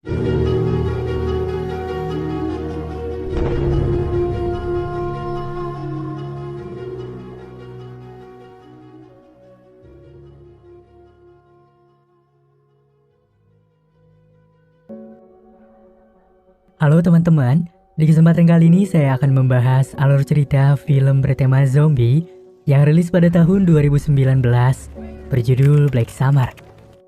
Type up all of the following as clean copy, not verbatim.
Halo teman-teman, di kesempatan kali ini saya akan membahas alur cerita film bertema zombie yang rilis pada tahun 2019 berjudul Black Summer.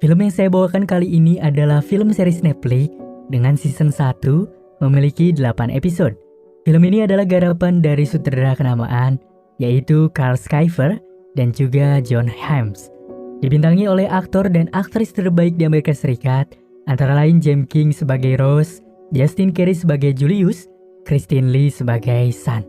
Film yang saya bawakan kali ini adalah film series Netflix dengan season 1 memiliki 8 episode. Film ini adalah garapan dari sutradara kenamaan yaitu Karl Schreiber dan juga John Hyams. Dibintangi oleh aktor dan aktris terbaik di Amerika Serikat antara lain James King sebagai Rose, Justin Carey sebagai Julius, Christine Lee sebagai Sun.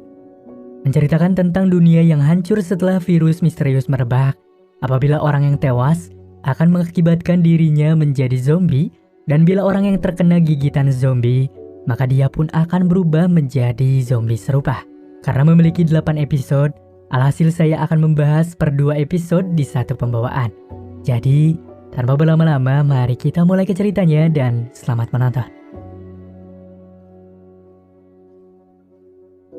Menceritakan tentang dunia yang hancur setelah virus misterius merebak, apabila orang yang tewas akan mengakibatkan dirinya menjadi zombie, dan bila orang yang terkena gigitan zombie, maka dia pun akan berubah menjadi zombie serupa. Karena memiliki 8 episode, alhasil saya akan membahas per 2 episode di satu pembawaan. Jadi, tanpa berlama-lama, mari kita mulai ke ceritanya dan selamat menonton.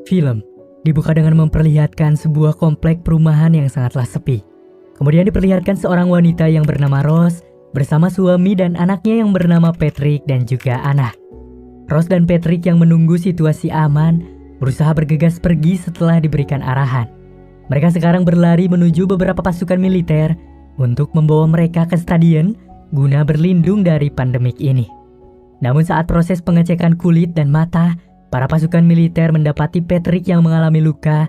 Film dibuka dengan memperlihatkan sebuah komplek perumahan yang sangatlah sepi. Kemudian diperlihatkan seorang wanita yang bernama Rose bersama suami dan anaknya yang bernama Patrick dan juga Anna. Rose dan Patrick yang menunggu situasi aman berusaha bergegas pergi setelah diberikan arahan. Mereka sekarang berlari menuju beberapa pasukan militer untuk membawa mereka ke stadion guna berlindung dari pandemik ini. Namun saat proses pengecekan kulit dan mata, para pasukan militer mendapati Patrick yang mengalami luka.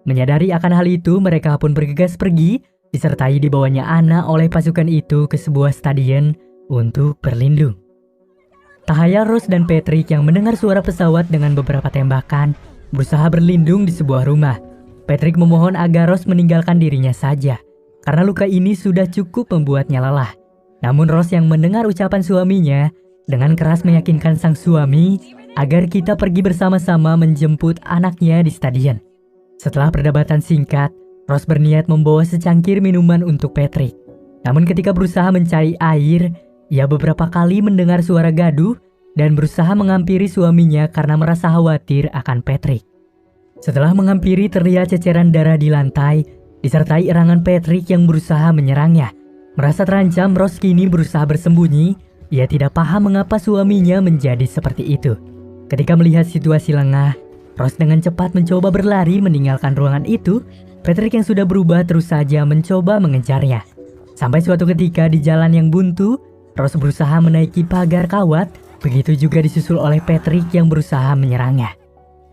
Menyadari akan hal itu, mereka pun bergegas pergi, disertai dibawanya Anna oleh pasukan itu ke sebuah stadion untuk berlindung. Tak hayal Rose dan Patrick yang mendengar suara pesawat dengan beberapa tembakan, berusaha berlindung di sebuah rumah. Patrick memohon agar Rose meninggalkan dirinya saja, karena luka ini sudah cukup membuatnya lelah. Namun Rose yang mendengar ucapan suaminya, dengan keras meyakinkan sang suami agar kita pergi bersama-sama menjemput anaknya di stadion. Setelah perdebatan singkat, Rose berniat membawa secangkir minuman untuk Patrick. Namun ketika berusaha mencari air, ia beberapa kali mendengar suara gaduh dan berusaha menghampiri suaminya karena merasa khawatir akan Patrick. Setelah menghampiri, terlihat ceceran darah di lantai, disertai erangan Patrick yang berusaha menyerangnya. Merasa terancam, Rose kini berusaha bersembunyi. Ia tidak paham mengapa suaminya menjadi seperti itu. Ketika melihat situasi lengah, Rose dengan cepat mencoba berlari meninggalkan ruangan itu. Patrick yang sudah berubah terus saja mencoba mengejarnya. Sampai suatu ketika di jalan yang buntu, Rose berusaha menaiki pagar kawat, begitu juga disusul oleh Patrick yang berusaha menyerangnya.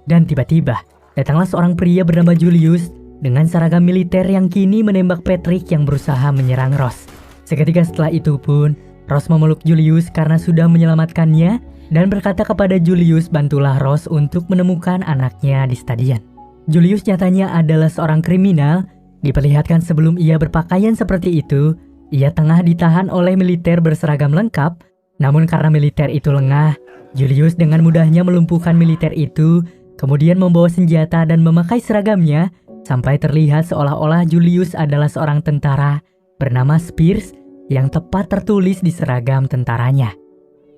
Dan tiba-tiba, datanglah seorang pria bernama Julius dengan seragam militer yang kini menembak Patrick yang berusaha menyerang Rose. Seketika setelah itu pun, Rose memeluk Julius karena sudah menyelamatkannya dan berkata kepada Julius, bantulah Rose untuk menemukan anaknya di stadion. Julius nyatanya adalah seorang kriminal. Diperlihatkan sebelum ia berpakaian seperti itu, ia tengah ditahan oleh militer berseragam lengkap. Namun karena militer itu lengah, Julius dengan mudahnya melumpuhkan militer itu, kemudian membawa senjata dan memakai seragamnya, sampai terlihat seolah-olah Julius adalah seorang tentara bernama Spears yang tepat tertulis di seragam tentaranya.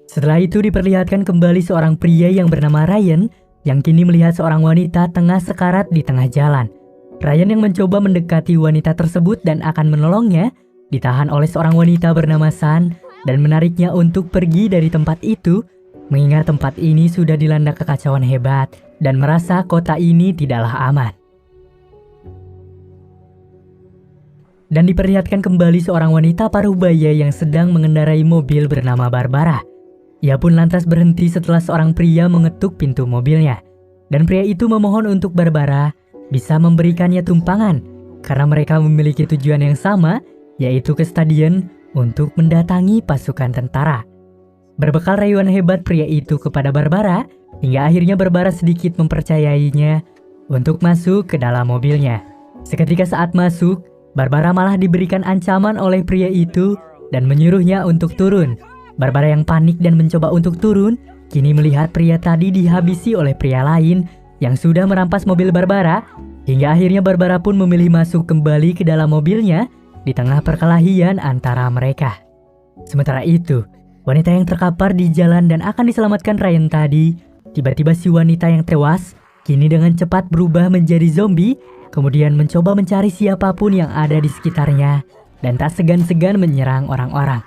Setelah itu diperlihatkan kembali seorang pria yang bernama Ryan yang kini melihat seorang wanita tengah sekarat di tengah jalan. Ryan yang mencoba mendekati wanita tersebut dan akan menolongnya, ditahan oleh seorang wanita bernama Sun dan menariknya untuk pergi dari tempat itu, mengingat tempat ini sudah dilanda kekacauan hebat dan merasa kota ini tidaklah aman. Dan diperlihatkan kembali seorang wanita paruh baya yang sedang mengendarai mobil bernama Barbara. Ia pun lantas berhenti setelah seorang pria mengetuk pintu mobilnya. Dan pria itu memohon untuk Barbara bisa memberikannya tumpangan karena mereka memiliki tujuan yang sama, yaitu ke stadion untuk mendatangi pasukan tentara. Berbekal rayuan hebat pria itu kepada Barbara, hingga akhirnya Barbara sedikit mempercayainya untuk masuk ke dalam mobilnya. Seketika saat masuk, Barbara malah diberikan ancaman oleh pria itu dan menyuruhnya untuk turun. Barbara yang panik dan mencoba untuk turun, kini melihat pria tadi dihabisi oleh pria lain yang sudah merampas mobil Barbara, hingga akhirnya Barbara pun memilih masuk kembali ke dalam mobilnya di tengah perkelahian antara mereka. Sementara itu, Wanita yang terkapar di jalan dan akan diselamatkan Ryan tadi, tiba-tiba si wanita yang tewas kini dengan cepat berubah menjadi zombie, kemudian mencoba mencari siapapun yang ada di sekitarnya dan tak segan-segan menyerang orang-orang.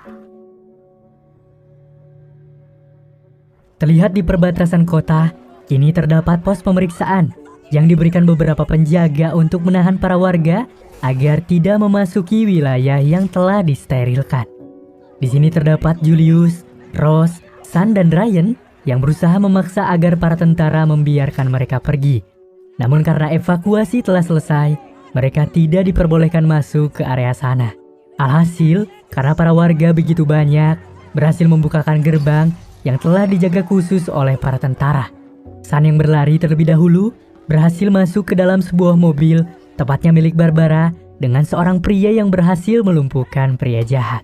Terlihat di perbatasan kota, kini terdapat pos pemeriksaan yang diberikan beberapa penjaga untuk menahan para warga agar tidak memasuki wilayah yang telah disterilkan. Di sini terdapat Julius, Rose, Sun, dan Ryan yang berusaha memaksa agar para tentara membiarkan mereka pergi. Namun karena evakuasi telah selesai, mereka tidak diperbolehkan masuk ke area sana. Alhasil, karena para warga begitu banyak, berhasil membukakan gerbang yang telah dijaga khusus oleh para tentara. Sun yang berlari terlebih dahulu berhasil masuk ke dalam sebuah mobil, tepatnya milik Barbara, dengan seorang pria yang berhasil melumpuhkan pria jahat.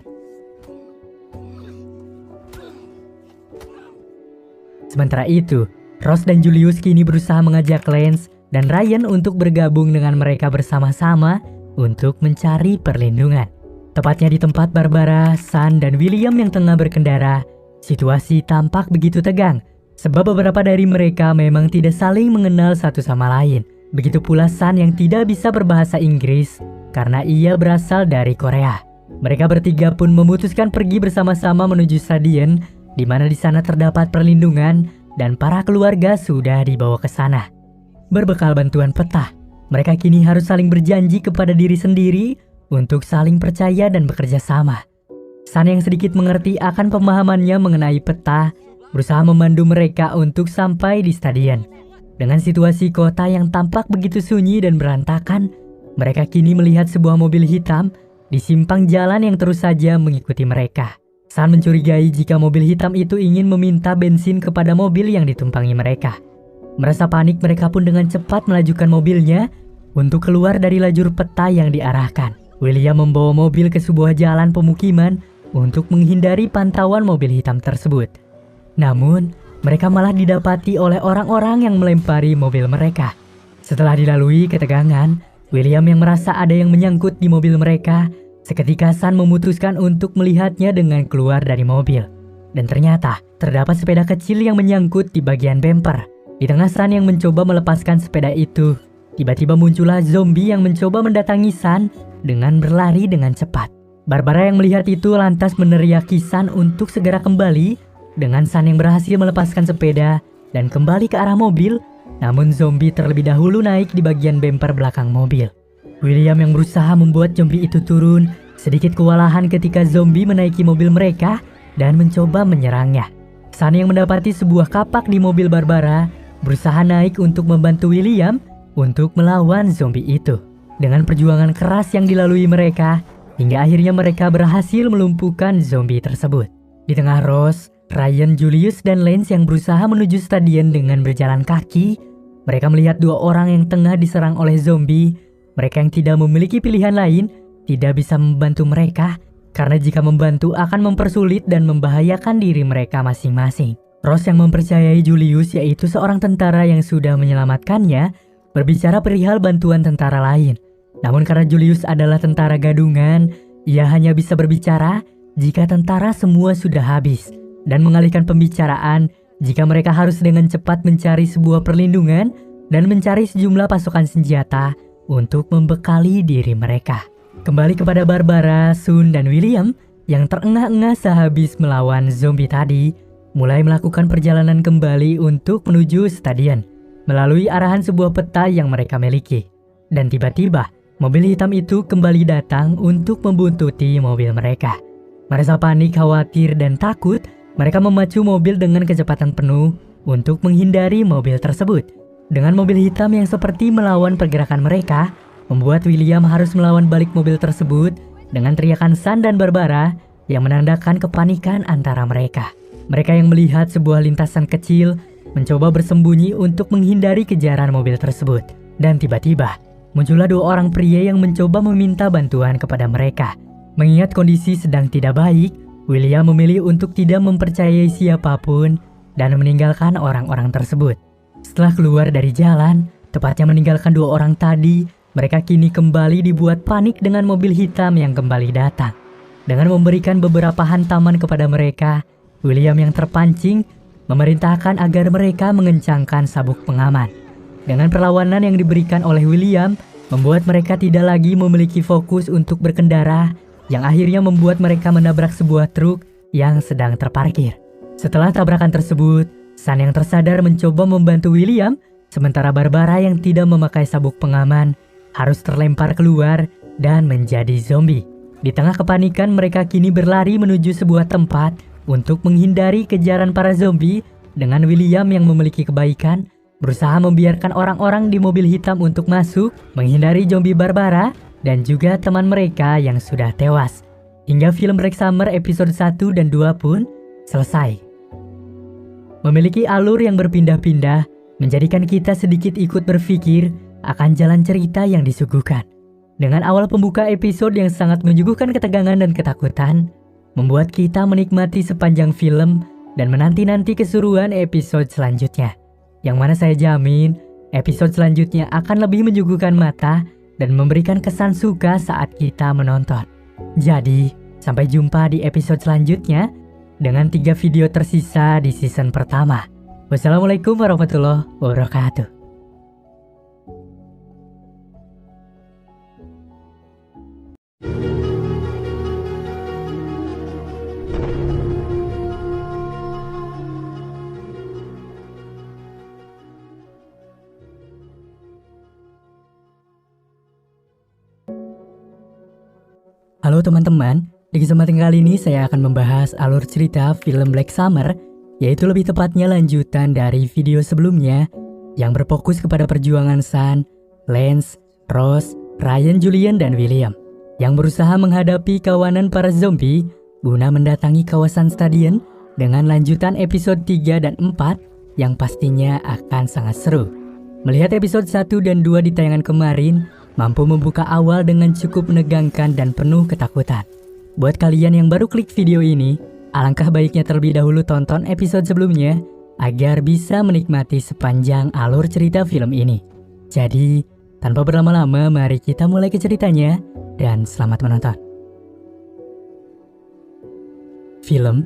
Sementara itu, Rose dan Julius kini berusaha mengajak Lance dan Ryan untuk bergabung dengan mereka bersama-sama untuk mencari perlindungan. Tepatnya di tempat Barbara, Sun, dan William yang tengah berkendara, situasi tampak begitu tegang, sebab beberapa dari mereka memang tidak saling mengenal satu sama lain. Begitu pula Sun yang tidak bisa berbahasa Inggris karena ia berasal dari Korea. Mereka bertiga pun memutuskan pergi bersama-sama menuju stadion, di mana di sana terdapat perlindungan dan para keluarga sudah dibawa ke sana. Berbekal bantuan peta, mereka kini harus saling berjanji kepada diri sendiri untuk saling percaya dan bekerja sama. Sun yang sedikit mengerti akan pemahamannya mengenai peta, berusaha memandu mereka untuk sampai di stadion. Dengan situasi kota yang tampak begitu sunyi dan berantakan, mereka kini melihat sebuah mobil hitam di simpang jalan yang terus saja mengikuti mereka. Sun mencurigai jika mobil hitam itu ingin meminta bensin kepada mobil yang ditumpangi mereka. Merasa panik, mereka pun dengan cepat melajukan mobilnya untuk keluar dari lajur peta yang diarahkan. William membawa mobil ke sebuah jalan pemukiman untuk menghindari pantauan mobil hitam tersebut. Namun, mereka malah didapati oleh orang-orang yang melempari mobil mereka. Setelah dilalui ketegangan, William yang merasa ada yang menyangkut di mobil mereka, seketika Sun memutuskan untuk melihatnya dengan keluar dari mobil. Dan ternyata, terdapat sepeda kecil yang menyangkut di bagian bumper. Di tengah Sun yang mencoba melepaskan sepeda itu, tiba-tiba muncullah zombie yang mencoba mendatangi Sun dengan berlari dengan cepat. Barbara yang melihat itu lantas meneriaki Sun untuk segera kembali, dengan Sun yang berhasil melepaskan sepeda dan kembali ke arah mobil, namun zombie terlebih dahulu naik di bagian bumper belakang mobil. William yang berusaha membuat zombie itu turun, sedikit kewalahan ketika zombie menaiki mobil mereka dan mencoba menyerangnya. Sun yang mendapati sebuah kapak di mobil Barbara, berusaha naik untuk membantu William untuk melawan zombie itu. Dengan perjuangan keras yang dilalui mereka, hingga akhirnya mereka berhasil melumpuhkan zombie tersebut. Di tengah Rose, Ryan, Julius, dan Lance yang berusaha menuju stadion dengan berjalan kaki, mereka melihat dua orang yang tengah diserang oleh zombie. Mereka yang tidak memiliki pilihan lain tidak bisa membantu mereka, karena jika membantu akan mempersulit dan membahayakan diri mereka masing-masing. Rose yang mempercayai Julius, yaitu seorang tentara yang sudah menyelamatkannya, berbicara perihal bantuan tentara lain. Namun karena Julius adalah tentara gadungan, ia hanya bisa berbicara jika tentara semua sudah habis, dan mengalihkan pembicaraan jika mereka harus dengan cepat mencari sebuah perlindungan dan mencari sejumlah pasukan senjata untuk membekali diri mereka. Kembali kepada Barbara, Sun, dan William yang terengah-engah sehabis melawan zombie tadi, mulai melakukan perjalanan kembali untuk menuju stadion melalui arahan sebuah peta yang mereka miliki. Dan tiba-tiba, mobil hitam itu kembali datang untuk membuntuti mobil mereka. Merasa panik, khawatir, dan takut, mereka memacu mobil dengan kecepatan penuh untuk menghindari mobil tersebut. Dengan mobil hitam yang seperti melawan pergerakan mereka, membuat William harus melawan balik mobil tersebut dengan teriakan Sun dan Barbara yang menandakan kepanikan antara mereka. Mereka yang melihat sebuah lintasan kecil mencoba bersembunyi untuk menghindari kejaran mobil tersebut. Dan tiba-tiba, muncullah dua orang pria yang mencoba meminta bantuan kepada mereka. Mengingat kondisi sedang tidak baik, William memilih untuk tidak mempercayai siapapun dan meninggalkan orang-orang tersebut. Setelah keluar dari jalan, tepatnya meninggalkan dua orang tadi, mereka kini kembali dibuat panik dengan mobil hitam yang kembali datang. Dengan memberikan beberapa hantaman kepada mereka, William yang terpancing memerintahkan agar mereka mengencangkan sabuk pengaman. Dengan perlawanan yang diberikan oleh William, membuat mereka tidak lagi memiliki fokus untuk berkendara, yang akhirnya membuat mereka menabrak sebuah truk yang sedang terparkir. Setelah tabrakan tersebut, Sun yang tersadar mencoba membantu William, sementara Barbara yang tidak memakai sabuk pengaman harus terlempar keluar dan menjadi zombie. Di tengah kepanikan, mereka kini berlari menuju sebuah tempat untuk menghindari kejaran para zombie, dengan William yang memiliki kebaikan berusaha membiarkan orang-orang di mobil hitam untuk masuk, menghindari zombie Barbara dan juga teman mereka yang sudah tewas. Hingga film Black Summer episode 1 dan 2 pun selesai. Memiliki alur yang berpindah-pindah, menjadikan kita sedikit ikut berpikir akan jalan cerita yang disuguhkan. Dengan awal pembuka episode yang sangat menyuguhkan ketegangan dan ketakutan, membuat kita menikmati sepanjang film dan menanti-nanti keseruan episode selanjutnya. Yang mana saya jamin episode selanjutnya akan lebih menyuguhkan mata dan memberikan kesan suka saat kita menonton. Jadi, sampai jumpa di episode selanjutnya dengan 3 video tersisa di season pertama. Wassalamualaikum warahmatullahi wabarakatuh. Halo teman-teman, di kesempatan kali ini saya akan membahas alur cerita film Black Summer, yaitu lebih tepatnya lanjutan dari video sebelumnya yang berfokus kepada perjuangan Sun, Lance, Rose, Ryan, Julian, dan William yang berusaha menghadapi kawanan para zombie guna mendatangi kawasan stadion dengan lanjutan episode 3 dan 4 yang pastinya akan sangat seru. Melihat episode 1 dan 2 di tayangan kemarin mampu membuka awal dengan cukup menegangkan dan penuh ketakutan. Buat kalian yang baru klik video ini, alangkah baiknya terlebih dahulu tonton episode sebelumnya agar bisa menikmati sepanjang alur cerita film ini. Jadi, tanpa berlama-lama, mari kita mulai ke ceritanya dan selamat menonton. Film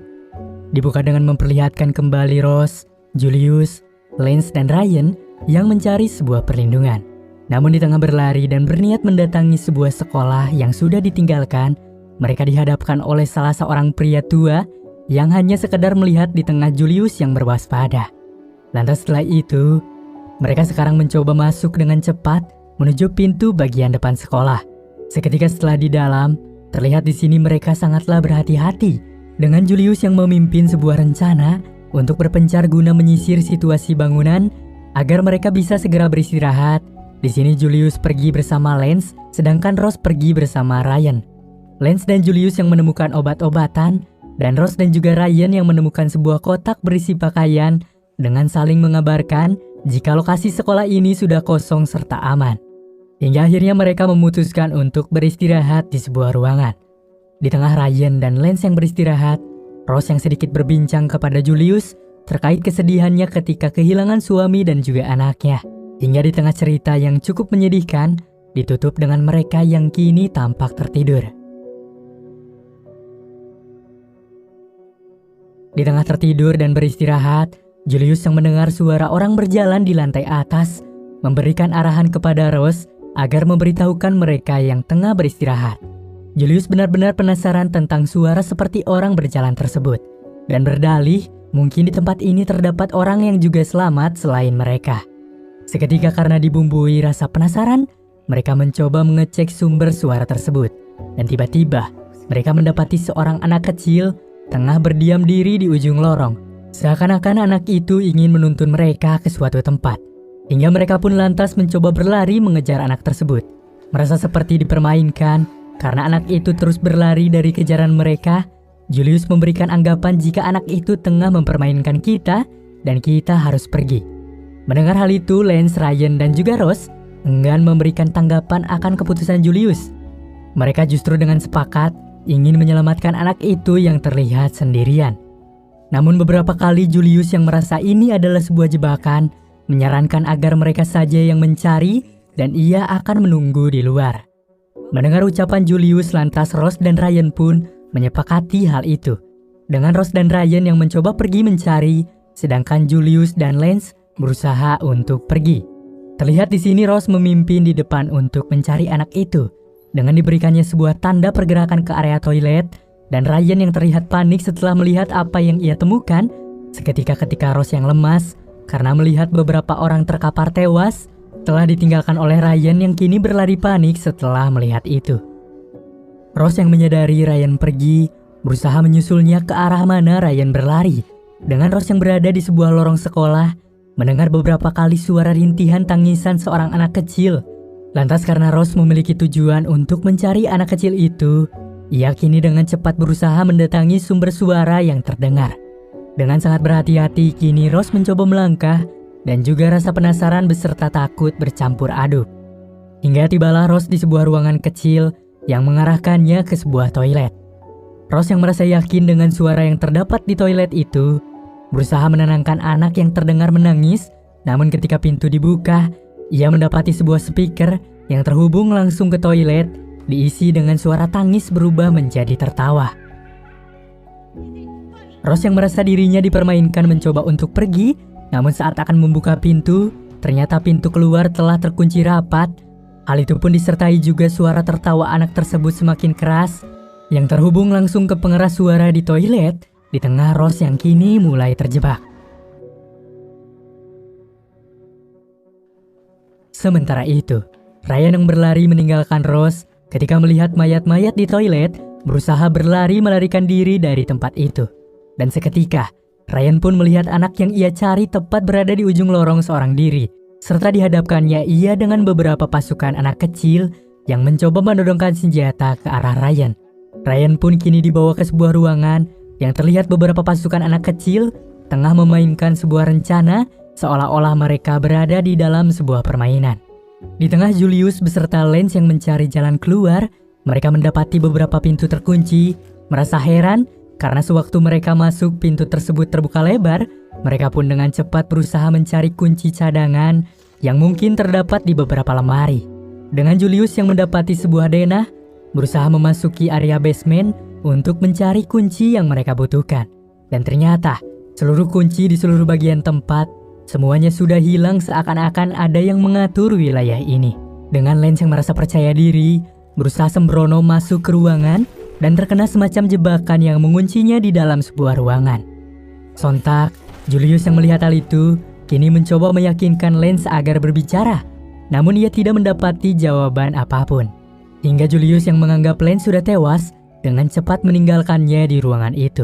dibuka dengan memperlihatkan kembali Rose, Julius, Lance, dan Ryan yang mencari sebuah perlindungan. Namun di tengah berlari dan berniat mendatangi sebuah sekolah yang sudah ditinggalkan, mereka dihadapkan oleh salah seorang pria tua yang hanya sekedar melihat di tengah Julius yang berwaspada. Lantas setelah itu, mereka sekarang mencoba masuk dengan cepat menuju pintu bagian depan sekolah. Seketika setelah di dalam, terlihat di sini mereka sangatlah berhati-hati dengan Julius yang memimpin sebuah rencana untuk berpencar guna menyisir situasi bangunan agar mereka bisa segera beristirahat. Di sini Julius pergi bersama Lance, sedangkan Rose pergi bersama Ryan. Lance dan Julius yang menemukan obat-obatan, dan Rose dan juga Ryan yang menemukan sebuah kotak berisi pakaian dengan saling mengabarkan jika lokasi sekolah ini sudah kosong serta aman. Hingga akhirnya mereka memutuskan untuk beristirahat di sebuah ruangan. Di tengah Ryan dan Lance yang beristirahat, Rose yang sedikit berbincang kepada Julius terkait kesedihannya ketika kehilangan suami dan juga anaknya. Hingga di tengah cerita yang cukup menyedihkan, ditutup dengan mereka yang kini tampak tertidur. Di tengah tertidur dan beristirahat, Julius yang mendengar suara orang berjalan di lantai atas, memberikan arahan kepada Rose agar memberitahukan mereka yang tengah beristirahat. Julius benar-benar penasaran tentang suara seperti orang berjalan tersebut, dan berdalih mungkin di tempat ini terdapat orang yang juga selamat selain mereka. Seketika karena dibumbui rasa penasaran, mereka mencoba mengecek sumber suara tersebut. Dan tiba-tiba, mereka mendapati seorang anak kecil tengah berdiam diri di ujung lorong. Seakan-akan anak itu ingin menuntun mereka ke suatu tempat. Hingga mereka pun lantas mencoba berlari mengejar anak tersebut. Merasa seperti dipermainkan, karena anak itu terus berlari dari kejaran mereka, Julius memberikan anggapan jika anak itu tengah mempermainkan kita dan kita harus pergi. Mendengar hal itu, Lance, Ryan, dan juga Rose enggan memberikan tanggapan akan keputusan Julius. Mereka justru dengan sepakat ingin menyelamatkan anak itu yang terlihat sendirian. Namun beberapa kali Julius yang merasa ini adalah sebuah jebakan, menyarankan agar mereka saja yang mencari dan ia akan menunggu di luar. Mendengar ucapan Julius, lantas Rose dan Ryan pun menyepakati hal itu. dengan Ross dan Ryan yang mencoba pergi mencari, sedangkan Julius dan Lance berusaha untuk pergi. Terlihat di sini Ross memimpin di depan untuk mencari anak itu, dengan diberikannya sebuah tanda pergerakan ke area toilet, dan Ryan yang terlihat panik setelah melihat apa yang ia temukan, seketika ketika Ross yang lemas karena melihat beberapa orang terkapar tewas, telah ditinggalkan oleh Ryan yang kini berlari panik setelah melihat itu. Ross yang menyadari Ryan pergi, berusaha menyusulnya ke arah mana Ryan berlari. Dengan Ross yang berada di sebuah lorong sekolah, mendengar beberapa kali suara rintihan tangisan seorang anak kecil. Lantas karena Ross memiliki tujuan untuk mencari anak kecil itu, ia kini dengan cepat berusaha mendatangi sumber suara yang terdengar. Dengan sangat berhati-hati, kini Ross mencoba melangkah, dan juga rasa penasaran beserta takut bercampur aduk. Hingga tibalah Ross di sebuah ruangan kecil yang mengarahkannya ke sebuah toilet. Ross yang merasa yakin dengan suara yang terdapat di toilet itu, berusaha menenangkan anak yang terdengar menangis, namun ketika pintu dibuka, ia mendapati sebuah speaker yang terhubung langsung ke toilet, diisi dengan suara tangis berubah menjadi tertawa. Ross yang merasa dirinya dipermainkan mencoba untuk pergi, namun saat akan membuka pintu, ternyata pintu keluar telah terkunci rapat. Hal itu pun disertai juga suara tertawa anak tersebut semakin keras, yang terhubung langsung ke pengeras suara di toilet, di tengah Ross yang kini mulai terjebak. Sementara itu, Ryan yang berlari meninggalkan Ross ketika melihat mayat-mayat di toilet, berusaha berlari melarikan diri dari tempat itu. Dan seketika, Ryan pun melihat anak yang ia cari tepat berada di ujung lorong seorang diri, serta dihadapkannya ia dengan beberapa pasukan anak kecil yang mencoba menodongkan senjata ke arah Ryan. Ryan pun kini dibawa ke sebuah ruangan yang terlihat beberapa pasukan anak kecil tengah memainkan sebuah rencana seolah-olah mereka berada di dalam sebuah permainan. Di tengah Julius beserta Lance yang mencari jalan keluar, mereka mendapati beberapa pintu terkunci. Merasa heran karena sewaktu mereka masuk pintu tersebut terbuka lebar, mereka pun dengan cepat berusaha mencari kunci cadangan yang mungkin terdapat di beberapa lemari. Dengan Julius yang mendapati sebuah denah, berusaha memasuki area basement untuk mencari kunci yang mereka butuhkan. Dan ternyata, seluruh kunci di seluruh bagian tempat, semuanya sudah hilang seakan-akan ada yang mengatur wilayah ini. Dengan Lance yang merasa percaya diri, berusaha sembrono masuk ke ruangan dan terkena semacam jebakan yang menguncinya di dalam sebuah ruangan. Sontak, Julius yang melihat hal itu, kini mencoba meyakinkan Lance agar berbicara, namun ia tidak mendapati jawaban apapun. Hingga Julius yang menganggap Lance sudah tewas, dengan cepat meninggalkannya di ruangan itu.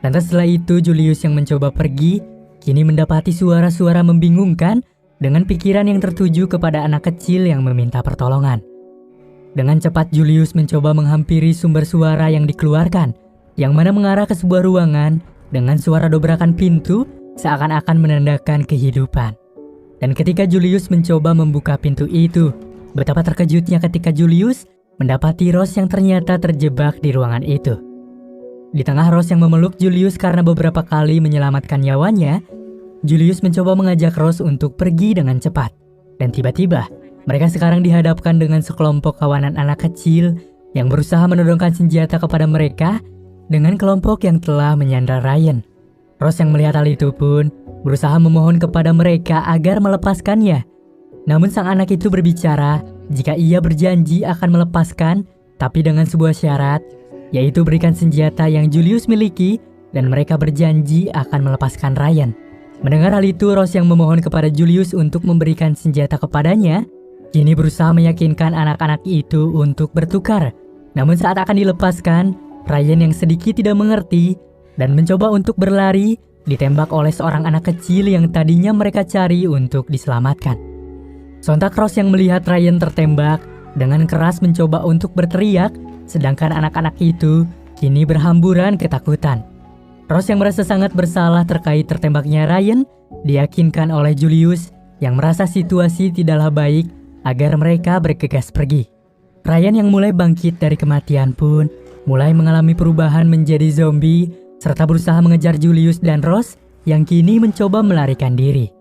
Lantas setelah itu Julius yang mencoba pergi, kini mendapati suara-suara membingungkan dengan pikiran yang tertuju kepada anak kecil yang meminta pertolongan. Dengan cepat Julius mencoba menghampiri sumber suara yang dikeluarkan, yang mana mengarah ke sebuah ruangan dengan suara dobrakan pintu seakan-akan menandakan kehidupan. Dan ketika Julius mencoba membuka pintu itu, betapa terkejutnya ketika Julius mendapati Ross yang ternyata terjebak di ruangan itu. Di tengah Ross yang memeluk Julius karena beberapa kali menyelamatkan nyawanya, Julius mencoba mengajak Ross untuk pergi dengan cepat. Dan tiba-tiba, mereka sekarang dihadapkan dengan sekelompok kawanan anak kecil yang berusaha menodongkan senjata kepada mereka dengan kelompok yang telah menyandra Ryan. Ross yang melihat hal itu pun berusaha memohon kepada mereka agar melepaskannya. Namun sang anak itu berbicara jika ia berjanji akan melepaskan, tapi dengan sebuah syarat, yaitu berikan senjata yang Julius miliki dan mereka berjanji akan melepaskan Ryan. Mendengar hal itu, Ross yang memohon kepada Julius untuk memberikan senjata kepadanya, kini berusaha meyakinkan anak-anak itu untuk bertukar. Namun saat akan dilepaskan, Ryan yang sedikit tidak mengerti dan mencoba untuk berlari, ditembak oleh seorang anak kecil yang tadinya mereka cari untuk diselamatkan. Sontak Ross yang melihat Ryan tertembak dengan keras mencoba untuk berteriak, sedangkan anak-anak itu kini berhamburan ketakutan. Ross yang merasa sangat bersalah terkait tertembaknya Ryan diyakinkan oleh Julius yang merasa situasi tidaklah baik agar mereka bergegas pergi. Ryan yang mulai bangkit dari kematian pun mulai mengalami perubahan menjadi zombie serta berusaha mengejar Julius dan Ross yang kini mencoba melarikan diri.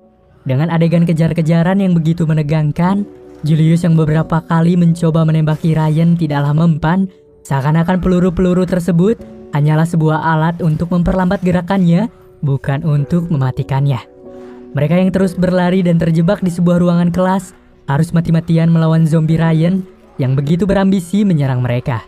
Dengan adegan kejar-kejaran yang begitu menegangkan, Julius yang beberapa kali mencoba menembaki Ryan tidaklah mempan, seakan-akan peluru-peluru tersebut hanyalah sebuah alat untuk memperlambat gerakannya, bukan untuk mematikannya. Mereka yang terus berlari dan terjebak di sebuah ruangan kelas harus mati-matian melawan zombie Ryan yang begitu berambisi menyerang mereka.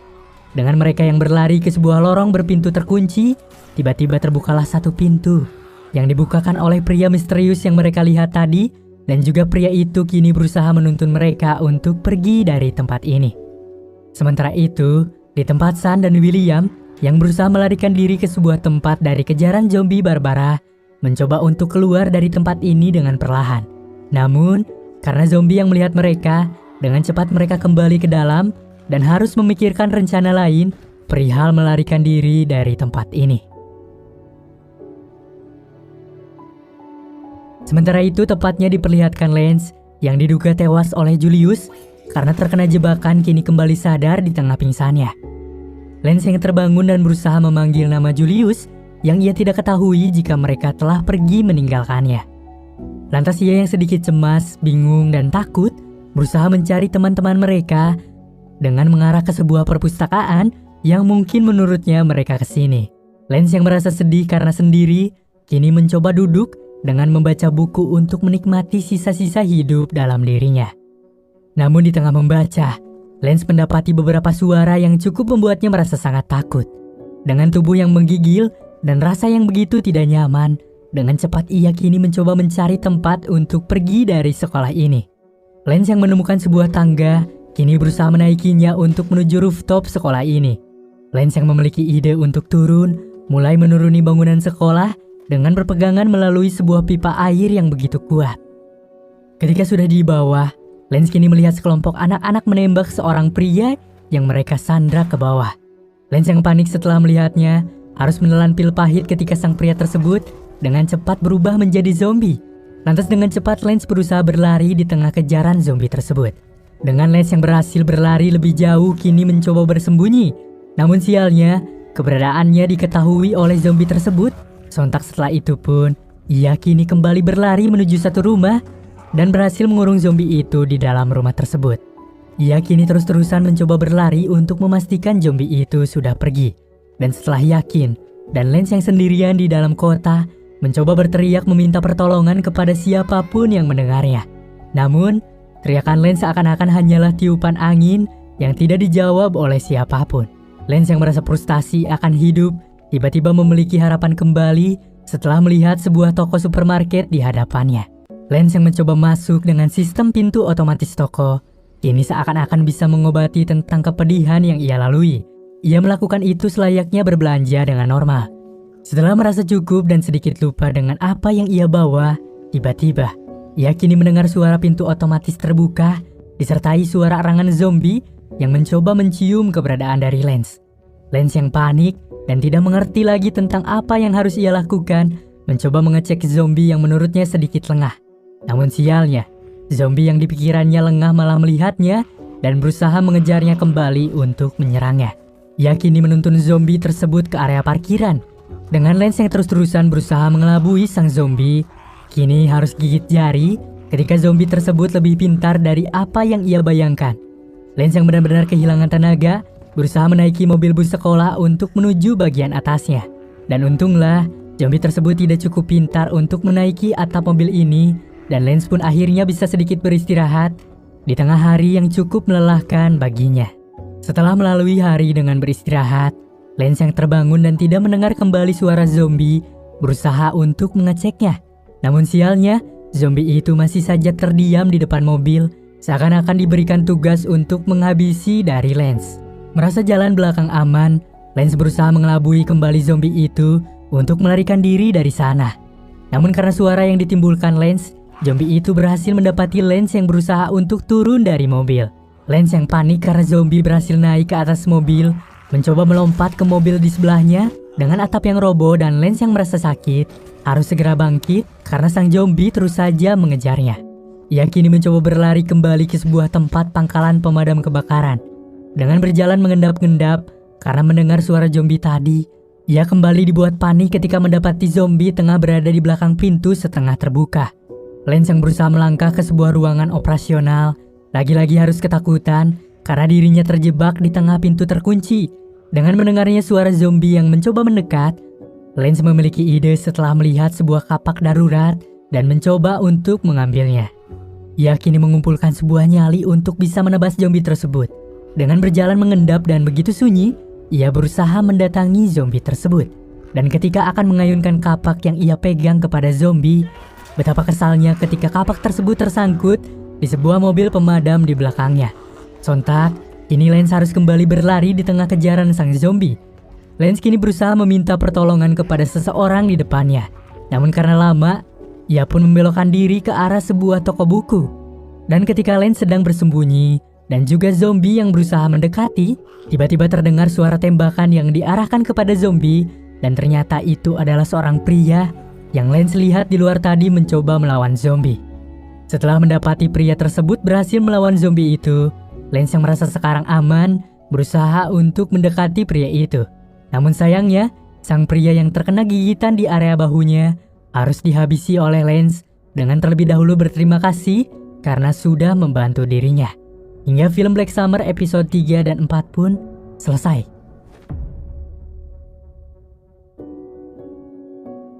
Dengan mereka yang berlari ke sebuah lorong berpintu terkunci, tiba-tiba terbukalah satu pintu yang dibukakan oleh pria misterius yang mereka lihat tadi, dan juga pria itu kini berusaha menuntun mereka untuk pergi dari tempat ini. Sementara itu, di tempat Sun dan William yang berusaha melarikan diri ke sebuah tempat dari kejaran zombie Barbara, mencoba untuk keluar dari tempat ini dengan perlahan. Namun, karena zombie yang melihat mereka, dengan cepat mereka kembali ke dalam dan harus memikirkan rencana lain perihal melarikan diri dari tempat ini. Sementara itu, tepatnya diperlihatkan Lance yang diduga tewas oleh Julius karena terkena jebakan kini kembali sadar di tengah pingsannya. Lance yang terbangun dan berusaha memanggil nama Julius yang ia tidak ketahui jika mereka telah pergi meninggalkannya. Lantas ia yang sedikit cemas, bingung, dan takut berusaha mencari teman-teman mereka dengan mengarah ke sebuah perpustakaan yang mungkin menurutnya mereka kesini. Lance yang merasa sedih karena sendiri kini mencoba duduk dengan membaca buku untuk menikmati sisa-sisa hidup dalam dirinya. Namun di tengah membaca, Lance mendapati beberapa suara yang cukup membuatnya merasa sangat takut. Dengan tubuh yang menggigil dan rasa yang begitu tidak nyaman, dengan cepat ia kini mencoba mencari tempat untuk pergi dari sekolah ini. Lance yang menemukan sebuah tangga, kini berusaha menaikinya untuk menuju rooftop sekolah ini. Lance yang memiliki ide untuk turun, mulai menuruni bangunan sekolah dengan berpegangan melalui sebuah pipa air yang begitu kuat. Ketika sudah di bawah, Lance kini melihat sekelompok anak-anak menembak seorang pria yang mereka sandra ke bawah. Lance yang panik setelah melihatnya harus menelan pil pahit ketika sang pria tersebut dengan cepat berubah menjadi zombie. Lantas dengan cepat Lance berusaha berlari di tengah kejaran zombie tersebut. Dengan Lance yang berhasil berlari lebih jauh kini mencoba bersembunyi. Namun sialnya, keberadaannya diketahui oleh zombie tersebut. Sontak setelah itu pun, ia kini kembali berlari menuju satu rumah dan berhasil mengurung zombie itu di dalam rumah tersebut. Ia kini terus-terusan mencoba berlari untuk memastikan zombie itu sudah pergi. Dan setelah yakin, dan Lance yang sendirian di dalam kota, mencoba berteriak meminta pertolongan kepada siapapun yang mendengarnya. Namun, teriakan Lance seakan-akan hanyalah tiupan angin yang tidak dijawab oleh siapapun. Lance yang merasa frustasi akan hidup, tiba-tiba memiliki harapan kembali setelah melihat sebuah toko supermarket di hadapannya. Lance yang mencoba masuk dengan sistem pintu otomatis toko, kini seakan-akan bisa mengobati tentang kepedihan yang ia lalui. Ia melakukan itu selayaknya berbelanja dengan normal. Setelah merasa cukup dan sedikit lupa dengan apa yang ia bawa, tiba-tiba ia kini mendengar suara pintu otomatis terbuka, disertai suara arangan zombie yang mencoba mencium keberadaan dari Lance. Lance yang panik dan tidak mengerti lagi tentang apa yang harus ia lakukan, mencoba mengecek zombie yang menurutnya sedikit lengah. Namun sialnya, zombie yang dipikirannya lengah malah melihatnya dan berusaha mengejarnya kembali untuk menyerangnya. Ia kini menuntun zombie tersebut ke area parkiran. Dengan Lance yang terus-terusan berusaha mengelabui sang zombie, kini harus gigit jari ketika zombie tersebut lebih pintar dari apa yang ia bayangkan. Lance yang benar-benar kehilangan tenaga, berusaha menaiki mobil bus sekolah untuk menuju bagian atasnya. Dan untunglah, zombie tersebut tidak cukup pintar untuk menaiki atap mobil ini, dan Lance pun akhirnya bisa sedikit beristirahat di tengah hari yang cukup melelahkan baginya. Setelah melalui hari dengan beristirahat, Lance yang terbangun dan tidak mendengar kembali suara zombie berusaha untuk mengeceknya. Namun sialnya, zombie itu masih saja terdiam di depan mobil, seakan-akan diberikan tugas untuk menghabisi dari Lance. Merasa jalan belakang aman, Lance berusaha mengelabui kembali zombie itu untuk melarikan diri dari sana. Namun karena suara yang ditimbulkan Lance, zombie itu berhasil mendapati Lance yang berusaha untuk turun dari mobil. Lance yang panik karena zombie berhasil naik ke atas mobil, mencoba melompat ke mobil di sebelahnya dengan atap yang roboh, dan Lance yang merasa sakit harus segera bangkit karena sang zombie terus saja mengejarnya. Ia kini mencoba berlari kembali ke sebuah tempat pangkalan pemadam kebakaran. Dengan berjalan mengendap-endap karena mendengar suara zombie tadi, ia kembali dibuat panik ketika mendapati zombie tengah berada di belakang pintu setengah terbuka. Lance yang berusaha melangkah ke sebuah ruangan operasional, lagi-lagi harus ketakutan karena dirinya terjebak di tengah pintu terkunci. Dengan mendengarnya suara zombie yang mencoba mendekat, Lance memiliki ide setelah melihat sebuah kapak darurat dan mencoba untuk mengambilnya. Ia kini mengumpulkan sebuah nyali untuk bisa menebas zombie tersebut. Dengan berjalan mengendap dan begitu sunyi, ia berusaha mendatangi zombie tersebut. Dan ketika akan mengayunkan kapak yang ia pegang kepada zombie, betapa kesalnya ketika kapak tersebut tersangkut di sebuah mobil pemadam di belakangnya. Sontak, kini Lance harus kembali berlari di tengah kejaran sang zombie. Lance kini berusaha meminta pertolongan kepada seseorang di depannya. Namun karena lama, ia pun membelokkan diri ke arah sebuah toko buku. Dan ketika Lance sedang bersembunyi dan juga zombie yang berusaha mendekati, tiba-tiba terdengar suara tembakan yang diarahkan kepada zombie. Dan ternyata itu adalah seorang pria yang Lance lihat di luar tadi mencoba melawan zombie. Setelah mendapati pria tersebut berhasil melawan zombie itu, Lance yang merasa sekarang aman berusaha untuk mendekati pria itu. Namun sayangnya, sang pria yang terkena gigitan di area bahunya harus dihabisi oleh Lance dengan terlebih dahulu berterima kasih karena sudah membantu dirinya. Hingga film Black Summer episode 3 dan 4 pun selesai.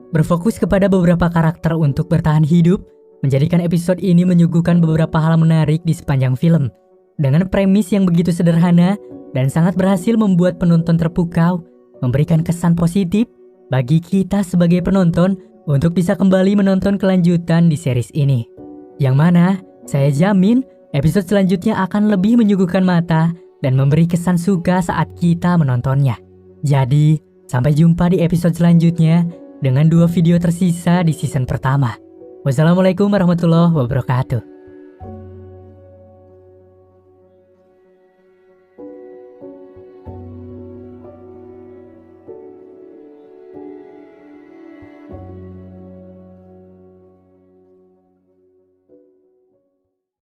Berfokus kepada beberapa karakter untuk bertahan hidup, menjadikan episode ini menyuguhkan beberapa hal menarik di sepanjang film. Dengan premis yang begitu sederhana dan sangat berhasil membuat penonton terpukau, memberikan kesan positif bagi kita sebagai penonton untuk bisa kembali menonton kelanjutan di series ini. Yang mana, saya jamin episode selanjutnya akan lebih menyuguhkan mata dan memberi kesan suka saat kita menontonnya. Jadi, sampai jumpa di episode selanjutnya dengan 2 video tersisa di season pertama. Wassalamualaikum warahmatullahi wabarakatuh.